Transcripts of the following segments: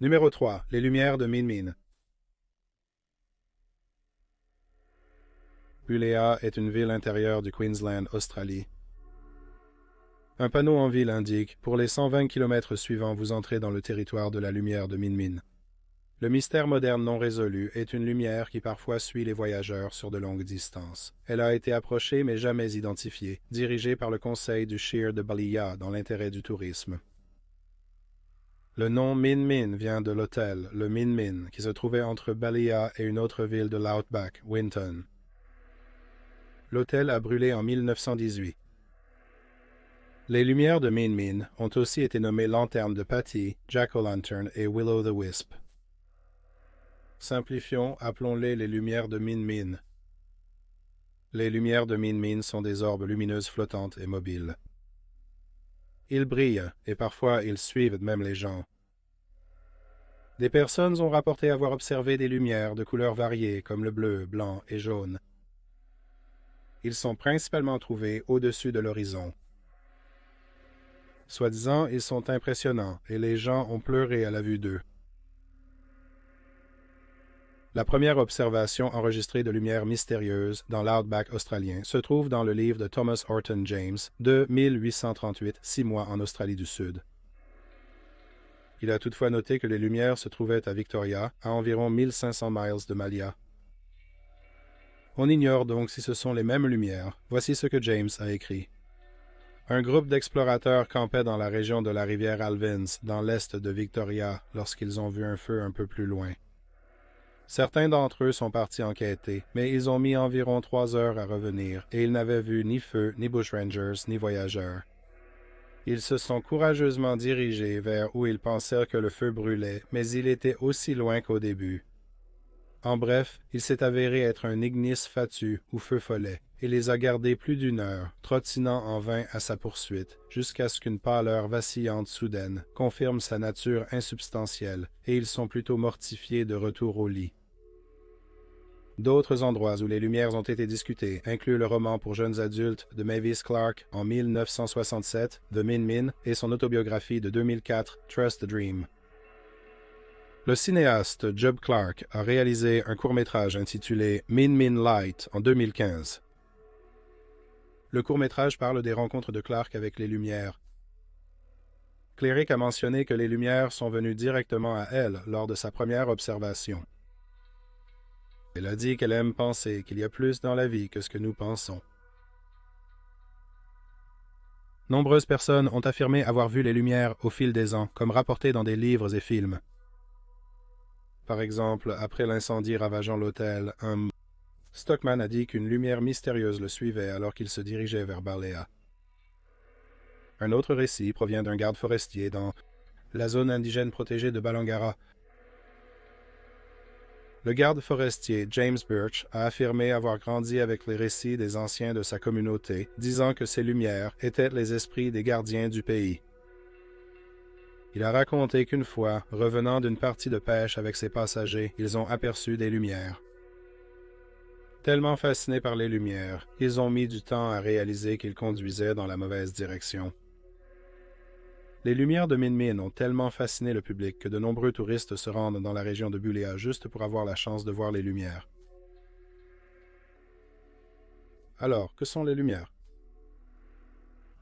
Numéro 3. Les lumières de Min-Min. Bulea est une ville intérieure du Queensland, Australie. Un panneau en ville indique « Pour les 120 km suivants, vous entrez dans le territoire de la lumière de Min-Min ». Le mystère moderne non résolu est une lumière qui parfois suit les voyageurs sur de longues distances. Elle a été approchée mais jamais identifiée, dirigée par le conseil du Shire de Balea dans l'intérêt du tourisme. Le nom Min-Min vient de l'hôtel, le Min-Min, qui se trouvait entre Balea et une autre ville de l'Outback, Winton. L'hôtel a brûlé en 1918. Les lumières de Min-Min ont aussi été nommées lanternes de Patty, Jack-o'-lantern et Will-o'-the-Wisp. Simplifions, appelons-les les lumières de Min-Min. Les lumières de Min-Min sont des orbes lumineuses flottantes et mobiles. Ils brillent, et parfois ils suivent même les gens. Des personnes ont rapporté avoir observé des lumières de couleurs variées comme le bleu, blanc et jaune. Ils sont principalement trouvés au-dessus de l'horizon. Soi-disant, ils sont impressionnants, et les gens ont pleuré à la vue d'eux. La première observation enregistrée de lumière mystérieuse dans l'Outback australien se trouve dans le livre de Thomas Horton James de 1838, 6 mois en Australie du Sud. Il a toutefois noté que les lumières se trouvaient à Victoria, à environ 1500 miles de Malia. On ignore donc si ce sont les mêmes lumières. Voici ce que James a écrit. Un groupe d'explorateurs campait dans la région de la rivière Alvins, dans l'est de Victoria, lorsqu'ils ont vu un feu un peu plus loin. Certains d'entre eux sont partis enquêter, mais ils ont mis environ 3 heures à revenir, et ils n'avaient vu ni feu, ni bushrangers, ni voyageurs. Ils se sont courageusement dirigés vers où ils pensèrent que le feu brûlait, mais il était aussi loin qu'au début. En bref, il s'est avéré être un ignis fatu ou feu follet, et les a gardés plus d'1 heure, trottinant en vain à sa poursuite, jusqu'à ce qu'une pâleur vacillante soudaine confirme sa nature insubstantielle, et ils sont plutôt mortifiés de retour au lit. D'autres endroits où les lumières ont été discutées incluent le roman pour jeunes adultes de Mavis Clark en 1967, The Min-Min, et son autobiographie de 2004, Trust the Dream. Le cinéaste Job Clark a réalisé un court-métrage intitulé Min-Min Light en 2015. Le court-métrage parle des rencontres de Clark avec les lumières. Cleric a mentionné que les lumières sont venues directement à elle lors de sa première observation. Elle a dit qu'elle aime penser qu'il y a plus dans la vie que ce que nous pensons. Nombreuses personnes ont affirmé avoir vu les lumières au fil des ans, comme rapporté dans des livres et films. Par exemple, après l'incendie ravageant l'hôtel, Stockman a dit qu'une lumière mystérieuse le suivait alors qu'il se dirigeait vers Balea. Un autre récit provient d'un garde forestier dans la zone indigène protégée de Balangara. Le garde forestier James Birch a affirmé avoir grandi avec les récits des anciens de sa communauté, disant que ces lumières étaient les esprits des gardiens du pays. Il a raconté qu'une fois, revenant d'une partie de pêche avec ses passagers, ils ont aperçu des lumières. Tellement fascinés par les lumières, ils ont mis du temps à réaliser qu'ils conduisaient dans la mauvaise direction. Les lumières de Min-Min ont tellement fasciné le public que de nombreux touristes se rendent dans la région de Bulea juste pour avoir la chance de voir les lumières. Alors, que sont les lumières?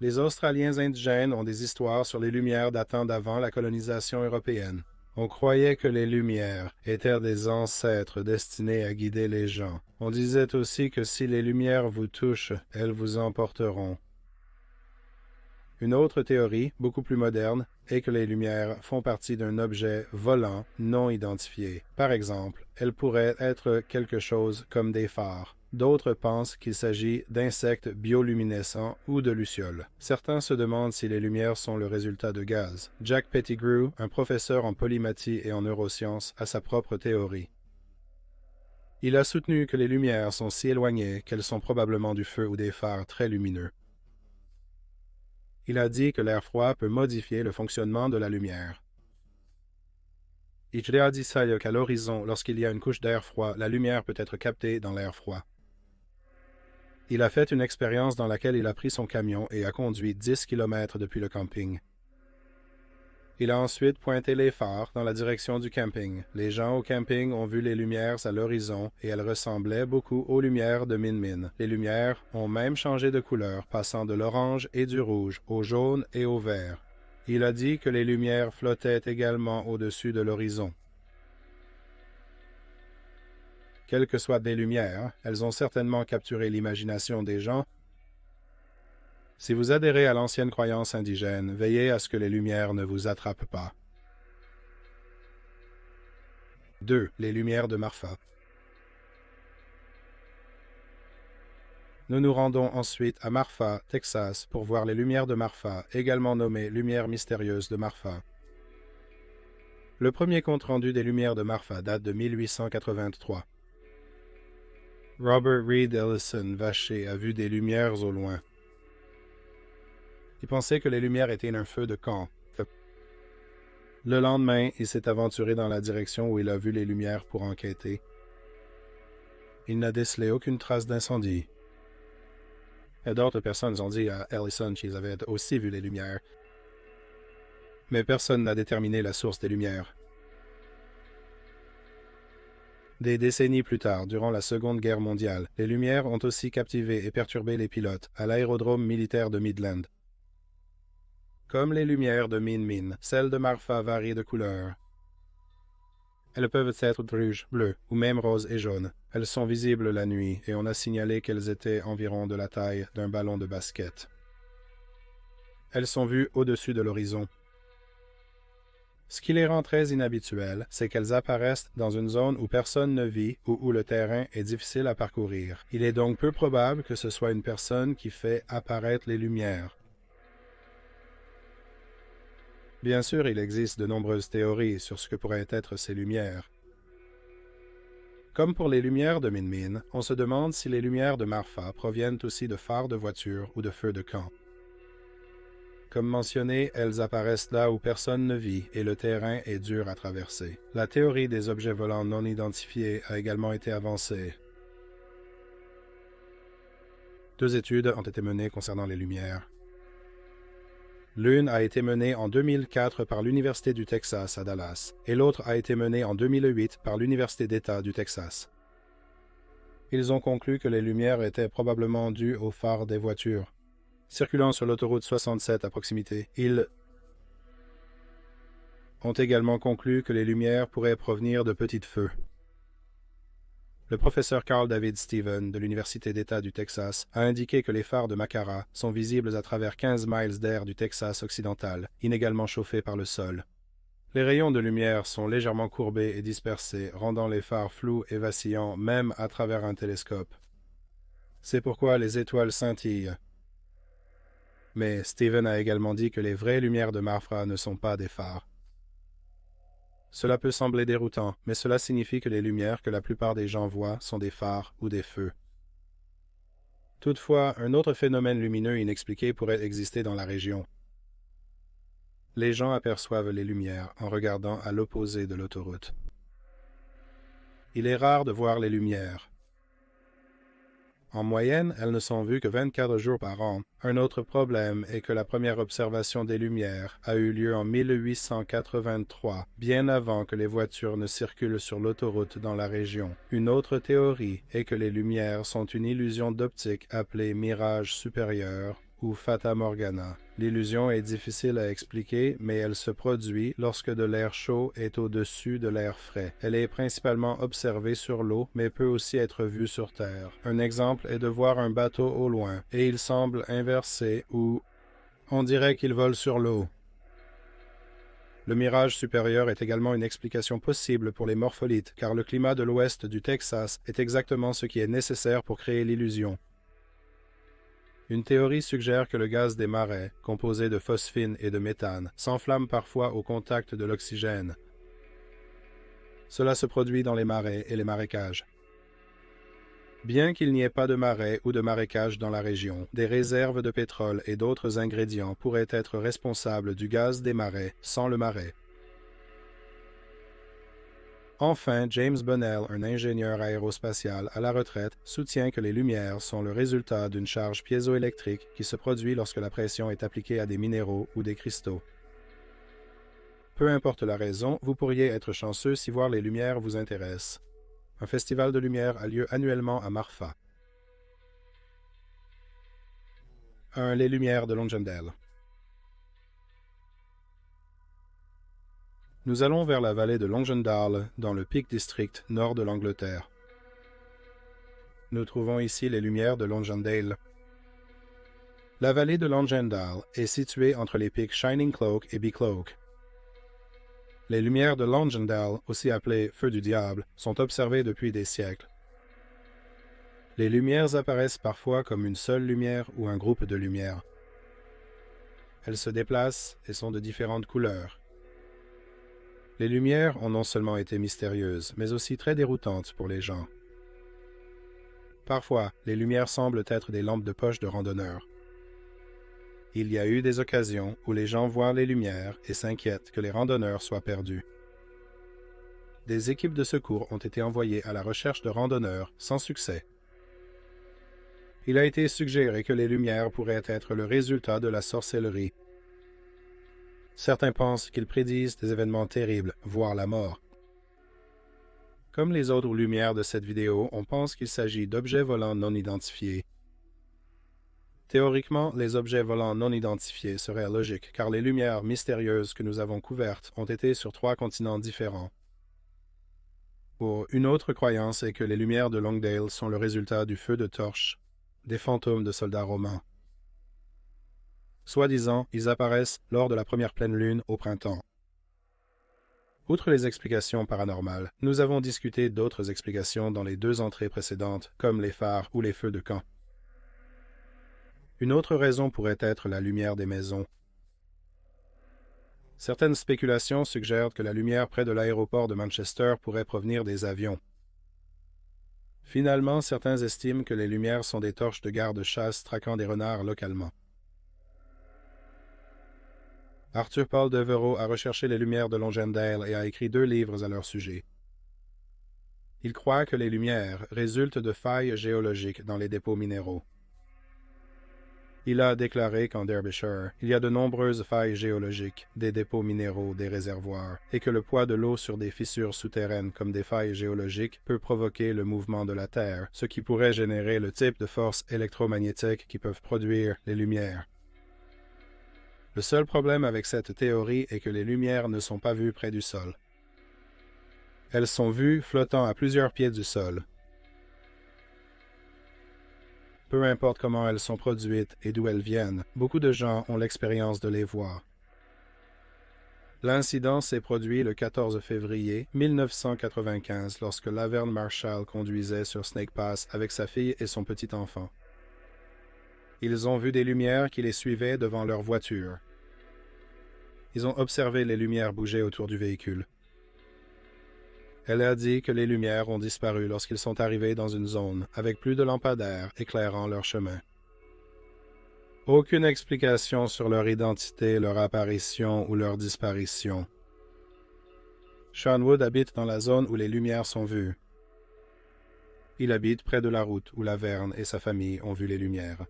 Les Australiens indigènes ont des histoires sur les lumières datant d'avant la colonisation européenne. On croyait que les lumières étaient des ancêtres destinés à guider les gens. On disait aussi que si les lumières vous touchent, elles vous emporteront. Une autre théorie, beaucoup plus moderne, est que les lumières font partie d'un objet volant non identifié. Par exemple, elles pourraient être quelque chose comme des phares. D'autres pensent qu'il s'agit d'insectes bioluminescents ou de lucioles. Certains se demandent si les lumières sont le résultat de gaz. Jack Pettigrew, un professeur en polymathie et en neurosciences, a sa propre théorie. Il a soutenu que les lumières sont si éloignées qu'elles sont probablement du feu ou des phares très lumineux. Il a dit que l'air froid peut modifier le fonctionnement de la lumière. Il a dit qu'à l'horizon, lorsqu'il y a une couche d'air froid, la lumière peut être captée dans l'air froid. Il a fait une expérience dans laquelle il a pris son camion et a conduit 10 km depuis le camping. Il a ensuite pointé les phares dans la direction du camping. Les gens au camping ont vu les lumières à l'horizon et elles ressemblaient beaucoup aux lumières de Min Min. Les lumières ont même changé de couleur, passant de l'orange et du rouge au jaune et au vert. Il a dit que les lumières flottaient également au-dessus de l'horizon. Quelles que soient les lumières, elles ont certainement capturé l'imagination des gens. Si vous adhérez à l'ancienne croyance indigène, veillez à ce que les lumières ne vous attrapent pas. 2. Les lumières de Marfa. Nous nous rendons ensuite à Marfa, Texas, pour voir les lumières de Marfa, également nommées lumières mystérieuses de Marfa. Le premier compte-rendu des lumières de Marfa date de 1883. Robert Reed Ellison, vacher, a vu des lumières au loin. Il pensait que les lumières étaient un feu de camp. Le lendemain, il s'est aventuré dans la direction où il a vu les lumières pour enquêter. Il n'a décelé aucune trace d'incendie. Et d'autres personnes ont dit à Ellison qu'ils avaient aussi vu les lumières. Mais personne n'a déterminé la source des lumières. Des décennies plus tard, durant la Seconde Guerre mondiale, les lumières ont aussi captivé et perturbé les pilotes à l'aérodrome militaire de Midland. Comme les lumières de Min Min, celles de Marfa varient de couleur. Elles peuvent être rouges, bleues ou même roses et jaunes. Elles sont visibles la nuit et on a signalé qu'elles étaient environ de la taille d'un ballon de basket. Elles sont vues au-dessus de l'horizon. Ce qui les rend très inhabituelles, c'est qu'elles apparaissent dans une zone où personne ne vit ou où le terrain est difficile à parcourir. Il est donc peu probable que ce soit une personne qui fait apparaître les lumières. Bien sûr, il existe de nombreuses théories sur ce que pourraient être ces lumières. Comme pour les lumières de Min Min, on se demande si les lumières de Marfa proviennent aussi de phares de voitures ou de feux de camp. Comme mentionné, elles apparaissent là où personne ne vit et le terrain est dur à traverser. La théorie des objets volants non identifiés a également été avancée. 2 études ont été menées concernant les lumières. L'une a été menée en 2004 par l'Université du Texas à Dallas et l'autre a été menée en 2008 par l'Université d'État du Texas. Ils ont conclu que les lumières étaient probablement dues aux phares des voitures. Circulant sur l'autoroute 67 à proximité, ils ont également conclu que les lumières pourraient provenir de petits feux. Le professeur Carl David Stephen de l'Université d'État du Texas a indiqué que les phares de Macara sont visibles à travers 15 miles d'air du Texas occidental, inégalement chauffé par le sol. Les rayons de lumière sont légèrement courbés et dispersés, rendant les phares flous et vacillants même à travers un télescope. C'est pourquoi les étoiles scintillent. Mais Stephen a également dit que les vraies lumières de Marfa ne sont pas des phares. Cela peut sembler déroutant, mais cela signifie que les lumières que la plupart des gens voient sont des phares ou des feux. Toutefois, un autre phénomène lumineux inexpliqué pourrait exister dans la région. Les gens aperçoivent les lumières en regardant à l'opposé de l'autoroute. Il est rare de voir les lumières. En moyenne, elles ne sont vues que 24 jours par an. Un autre problème est que la première observation des lumières a eu lieu en 1883, bien avant que les voitures ne circulent sur l'autoroute dans la région. Une autre théorie est que les lumières sont une illusion d'optique appelée mirage supérieur ou Fata Morgana. L'illusion est difficile à expliquer, mais elle se produit lorsque de l'air chaud est au-dessus de l'air frais. Elle est principalement observée sur l'eau, mais peut aussi être vue sur Terre. Un exemple est de voir un bateau au loin, et il semble inversé ou on dirait qu'il vole sur l'eau. Le mirage supérieur est également une explication possible pour les morpholites, car le climat de l'ouest du Texas est exactement ce qui est nécessaire pour créer l'illusion. Une théorie suggère que le gaz des marais, composé de phosphine et de méthane, s'enflamme parfois au contact de l'oxygène. Cela se produit dans les marais et les marécages. Bien qu'il n'y ait pas de marais ou de marécages dans la région, des réserves de pétrole et d'autres ingrédients pourraient être responsables du gaz des marais sans le marais. Enfin, James Bunnell, un ingénieur aérospatial à la retraite, soutient que les lumières sont le résultat d'une charge piézoélectrique qui se produit lorsque la pression est appliquée à des minéraux ou des cristaux. Peu importe la raison, vous pourriez être chanceux si voir les lumières vous intéresse. Un festival de lumière a lieu annuellement à Marfa. 1. Les lumières de Lonsdale. Nous allons vers la vallée de Lonsdale, dans le Peak District, nord de l'Angleterre. Nous trouvons ici les lumières de Lonsdale. La vallée de Lonsdale est située entre les pics Shining Cloak et Bicloak. Les lumières de Lonsdale, aussi appelées Feux du Diable, sont observées depuis des siècles. Les lumières apparaissent parfois comme une seule lumière ou un groupe de lumières. Elles se déplacent et sont de différentes couleurs. Les lumières ont non seulement été mystérieuses, mais aussi très déroutantes pour les gens. Parfois, les lumières semblent être des lampes de poche de randonneurs. Il y a eu des occasions où les gens voient les lumières et s'inquiètent que les randonneurs soient perdus. Des équipes de secours ont été envoyées à la recherche de randonneurs sans succès. Il a été suggéré que les lumières pourraient être le résultat de la sorcellerie. Certains pensent qu'ils prédisent des événements terribles, voire la mort. Comme les autres lumières de cette vidéo, on pense qu'il s'agit d'objets volants non identifiés. Théoriquement, les objets volants non identifiés seraient logiques, car les lumières mystérieuses que nous avons couvertes ont été sur 3 continents différents. Une autre croyance est que les lumières de Lonsdale sont le résultat du feu de torche des fantômes de soldats romains. Soi-disant, ils apparaissent lors de la première pleine lune au printemps. Outre les explications paranormales, nous avons discuté d'autres explications dans les 2 entrées précédentes, comme les phares ou les feux de camp. Une autre raison pourrait être la lumière des maisons. Certaines spéculations suggèrent que la lumière près de l'aéroport de Manchester pourrait provenir des avions. Finalement, certains estiment que les lumières sont des torches de garde-chasse traquant des renards localement. Arthur Paul Devereux a recherché les lumières de Lonsdale et a écrit 2 livres à leur sujet. Il croit que les lumières résultent de failles géologiques dans les dépôts minéraux. Il a déclaré qu'en Derbyshire, il y a de nombreuses failles géologiques, des dépôts minéraux, des réservoirs, et que le poids de l'eau sur des fissures souterraines comme des failles géologiques peut provoquer le mouvement de la Terre, ce qui pourrait générer le type de forces électromagnétiques qui peuvent produire les lumières. Le seul problème avec cette théorie est que les lumières ne sont pas vues près du sol. Elles sont vues flottant à plusieurs pieds du sol. Peu importe comment elles sont produites et d'où elles viennent, beaucoup de gens ont l'expérience de les voir. L'incident s'est produit le 14 février 1995 lorsque Laverne Marshall conduisait sur Snake Pass avec sa fille et son petit-enfant. Ils ont vu des lumières qui les suivaient devant leur voiture. Ils ont observé les lumières bouger autour du véhicule. Elle a dit que les lumières ont disparu lorsqu'ils sont arrivés dans une zone avec plus de lampadaires éclairant leur chemin. Aucune explication sur leur identité, leur apparition ou leur disparition. Sean Wood habite dans la zone où les lumières sont vues. Il habite près de la route où Laverne et sa famille ont vu les lumières.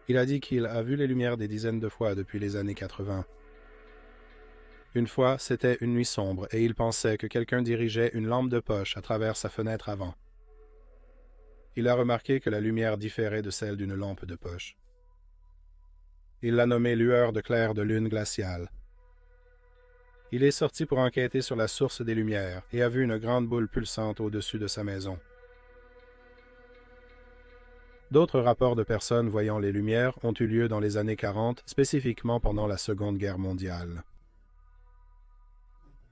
Il a dit qu'il a vu les lumières des dizaines de fois depuis les années 80. Une fois, c'était une nuit sombre et il pensait que quelqu'un dirigeait une lampe de poche à travers sa fenêtre avant. Il a remarqué que la lumière différait de celle d'une lampe de poche. Il l'a nommée lueur de clair de lune glaciale. Il est sorti pour enquêter sur la source des lumières et a vu une grande boule pulsante au-dessus de sa maison. D'autres rapports de personnes voyant les lumières ont eu lieu dans les années 40, spécifiquement pendant la Seconde Guerre mondiale.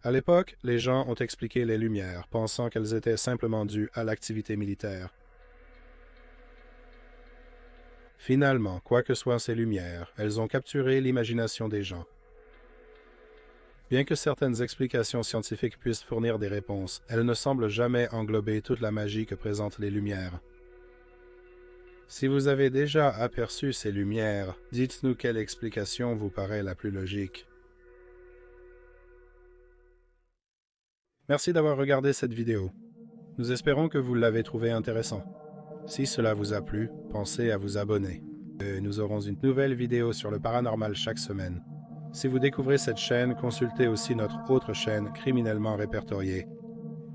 À l'époque, les gens ont expliqué les lumières, pensant qu'elles étaient simplement dues à l'activité militaire. Finalement, quoi que soient ces lumières, elles ont capturé l'imagination des gens. Bien que certaines explications scientifiques puissent fournir des réponses, elles ne semblent jamais englober toute la magie que présentent les lumières. Si vous avez déjà aperçu ces lumières, dites-nous quelle explication vous paraît la plus logique. Merci d'avoir regardé cette vidéo. Nous espérons que vous l'avez trouvé intéressant. Si cela vous a plu, pensez à vous abonner. Nous aurons une nouvelle vidéo sur le paranormal chaque semaine. Si vous découvrez cette chaîne, consultez aussi notre autre chaîne Criminellement répertoriée.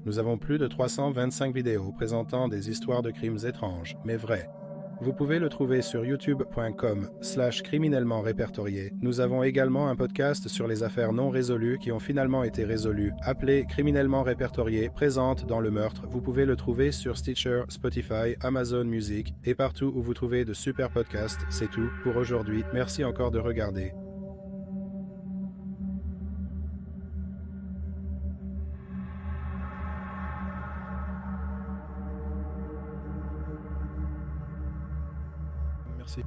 Nous avons plus de 325 vidéos présentant des histoires de crimes étranges, mais vrais. Vous pouvez le trouver sur youtube.com/criminellement répertorié. Nous avons également un podcast sur les affaires non résolues qui ont finalement été résolues, appelé Criminellement répertorié, présente dans le meurtre. Vous pouvez le trouver sur Stitcher, Spotify, Amazon Music et partout où vous trouvez de super podcasts. C'est tout pour aujourd'hui. Merci encore de regarder. Merci.